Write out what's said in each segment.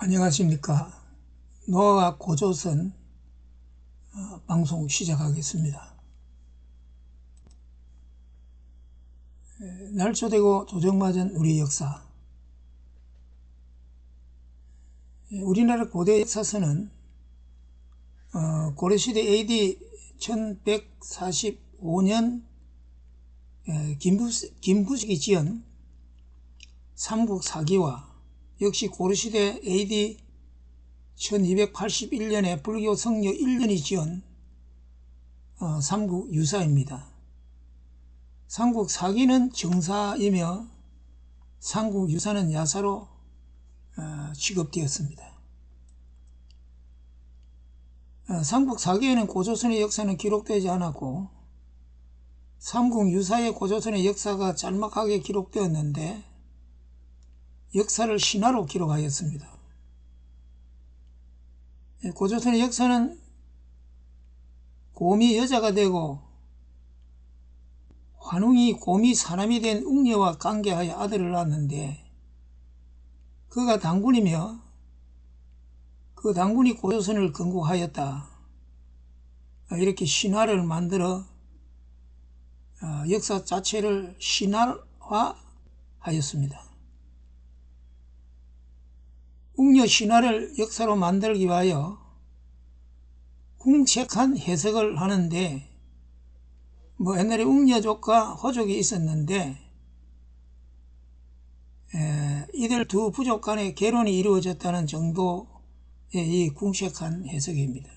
안녕하십니까. 노아와 고조선 방송 시작하겠습니다. 날조되고 조정맞은 우리 역사. 우리나라 고대 역사서는 고려시대 AD 1145년 김부식이 지은 삼국사기와 역시 고려시대 AD 1281년에 불교 성녀 1년이 지은 삼국유사입니다. 삼국사기는 정사이며 삼국유사는 야사로 취급되었습니다. 삼국사기에는 고조선의 역사는 기록되지 않았고 삼국유사의 고조선의 역사가 짤막하게 기록되었는데 역사를 신화로 기록하였습니다. 고조선의 역사는 곰이 여자가 되고 환웅이 곰이 사람이 된 웅녀와 관계하여 아들을 낳았는데 그가 당군이며 그 당군이 고조선을 건국하였다. 이렇게 신화를 만들어 역사 자체를 신화화하였습니다. 웅녀 신화를 역사로 만들기 위하여 궁색한 해석을 하는데 옛날에 웅녀족과 호족이 있었는데 이들 두 부족 간의 결혼이 이루어졌다는 정도의 이 궁색한 해석입니다.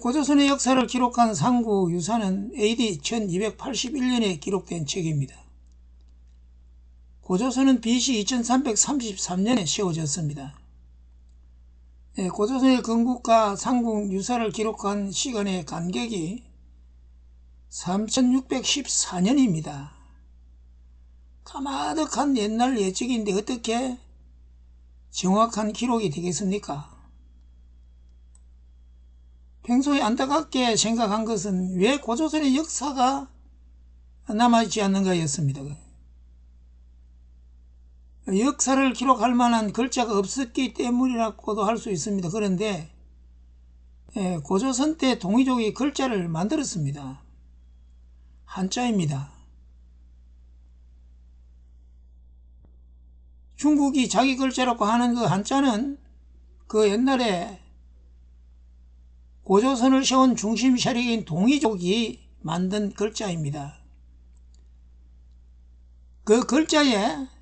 고조선의 역사를 기록한 삼국유사는 AD 1281년에 기록된 책입니다. 고조선은 BC 2333년에 세워졌습니다. 고조선의 건국과 삼국유사를 기록한 시간의 간격이 3614년입니다. 까마득한 옛날 예측인데 어떻게 정확한 기록이 되겠습니까? 평소에 안타깝게 생각한 것은 왜 고조선의 역사가 남아있지 않는가였습니다. 역사를 기록할 만한 글자가 없었기 때문이라고도 할 수 있습니다. 그런데 고조선 때 동이족이 글자를 만들었습니다. 한자입니다. 중국이 자기 글자라고 하는 그 한자는 그 옛날에 고조선을 세운 중심 세력인 동이족이 만든 글자입니다. 그 글자에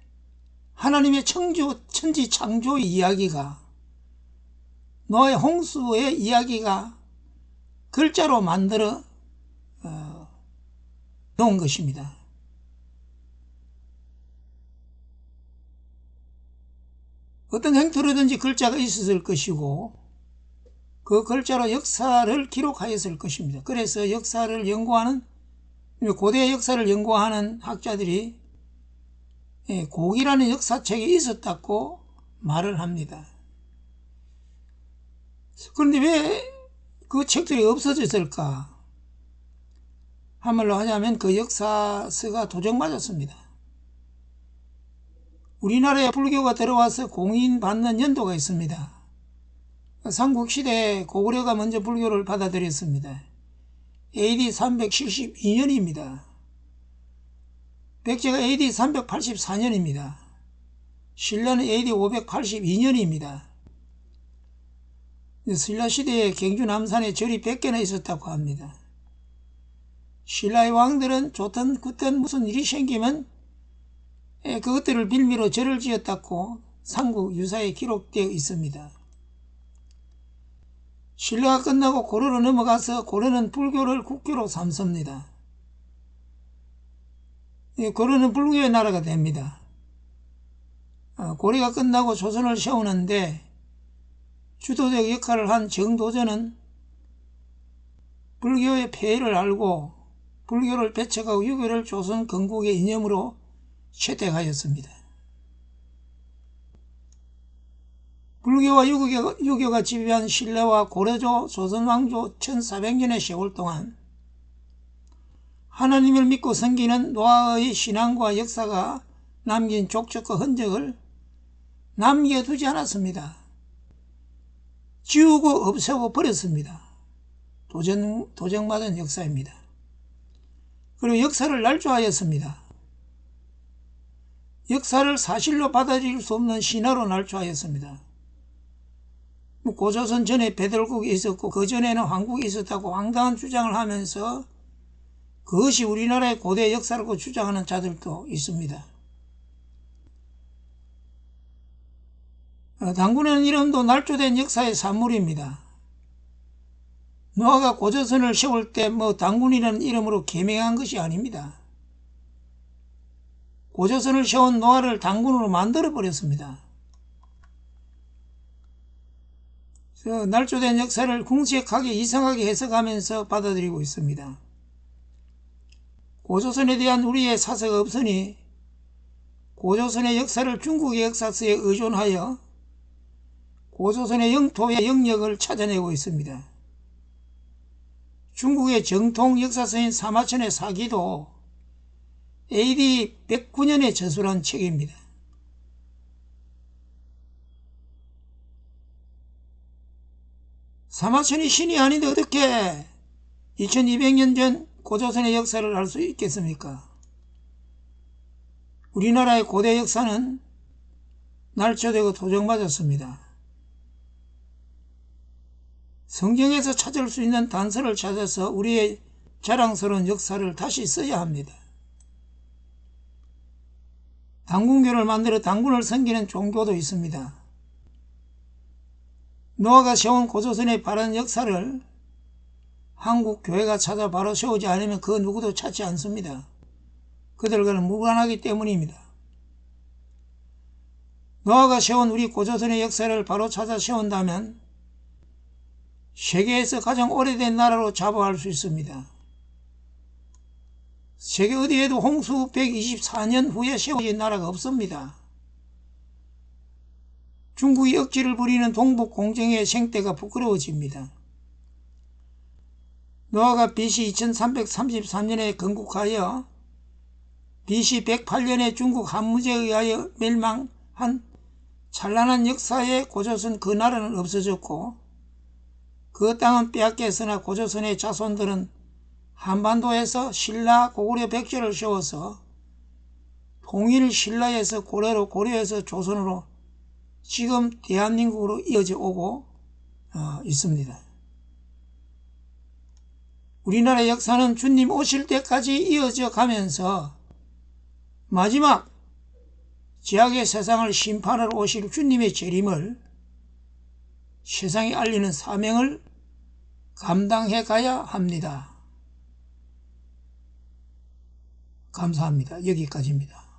하나님의 천지 창조의 이야기가 노아의 홍수의 이야기가 글자로 만들어 놓은 것입니다. 어떤 행토로든지 글자가 있었을 것이고 그 글자로 역사를 기록하였을 것입니다. 그래서 역사를 연구하는 고대 역사를 연구하는 학자들이 고기라는 역사책이 있었다고 말을 합니다. 그런데 왜 그 책들이 없어졌을까? 한말로 하자면 그 역사서가 도적맞았습니다. 우리나라에 불교가 들어와서 공인받는 연도가 있습니다. 삼국시대에 고구려가 먼저 불교를 받아들였습니다. AD 372년입니다. 백제가 AD 384년입니다. 신라는 AD 582년입니다. 신라시대에 경주 남산에 절이 100개나 있었다고 합니다. 신라의 왕들은 좋든 굳든 무슨 일이 생기면 그것들을 빌미로 절을 지었다고 삼국유사에 기록되어 있습니다. 신라가 끝나고 고려로 넘어가서 고려는 불교를 국교로 삼습니다. 고려는 불교의 나라가 됩니다. 고려가 끝나고 조선을 세우는데 주도적 역할을 한 정도전은 불교의 폐해를 알고 불교를 배척하고 유교를 조선 건국의 이념으로 채택하였습니다. 불교와 유교가 지배한 신라와 고려조, 조선왕조 1400년의 세월 동안 하나님을 믿고 섬기는 노아의 신앙과 역사가 남긴 족적과 흔적을 남겨두지 않았습니다. 지우고 없애고 버렸습니다. 도적맞은 역사입니다. 그리고 역사를 날조하였습니다. 역사를 사실로 받아들일 수 없는 신화로 날조하였습니다. 고조선 전에 배들국이 있었고 그 전에는 황국이 있었다고 황당한 주장을 하면서 그것이 우리나라의 고대 역사라고 주장하는 자들도 있습니다. 당군이라는 이름도 날조된 역사의 산물입니다. 노아가 고조선을 세울 때 당군이라는 이름으로 개명한 것이 아닙니다. 고조선을 세운 노아를 당군으로 만들어버렸습니다. 날조된 역사를 궁색하게 이상하게 해석하면서 받아들이고 있습니다. 고조선에 대한 우리의 사서가 없으니 고조선의 역사를 중국의 역사서에 의존하여 고조선의 영토의 영역을 찾아내고 있습니다. 중국의 정통 역사서인 사마천의 사기도 AD 109년에 저술한 책입니다. 사마천이 신이 아닌데 어떻게 2200년 전 고조선의 역사를 알 수 있겠습니까? 우리나라의 고대 역사는 날조되고 도적맞았습니다. 성경에서 찾을 수 있는 단서를 찾아서 우리의 자랑스러운 역사를 다시 써야 합니다. 당군교를 만들어 당군을 섬기는 종교도 있습니다. 노아가 세운 고조선의 바른 역사를 한국 교회가 찾아 바로 세우지 않으면 그 누구도 찾지 않습니다. 그들과는 무관하기 때문입니다. 노아가 세운 우리 고조선의 역사를 바로 찾아 세운다면 세계에서 가장 오래된 나라로 자부할 수 있습니다. 세계 어디에도 홍수 124년 후에 세워진 나라가 없습니다. 중국이 억지를 부리는 동북 공정의 생태가 부끄러워집니다. 노아가 BC 2333년에 건국하여 BC 108년에 중국 한무제에 의하여 멸망한 찬란한 역사의 고조선 그 나라는 없어졌고 그 땅은 빼앗겼으나 고조선의 자손들은 한반도에서 신라 고구려 백제를 세워서 통일 신라에서 고려로 고려에서 조선으로 지금 대한민국으로 이어져 오고 있습니다. 우리나라 역사는 주님 오실 때까지 이어져 가면서 마지막 죄악의 세상을 심판하러 오실 주님의 재림을 세상에 알리는 사명을 감당해 가야 합니다. 감사합니다. 여기까지입니다.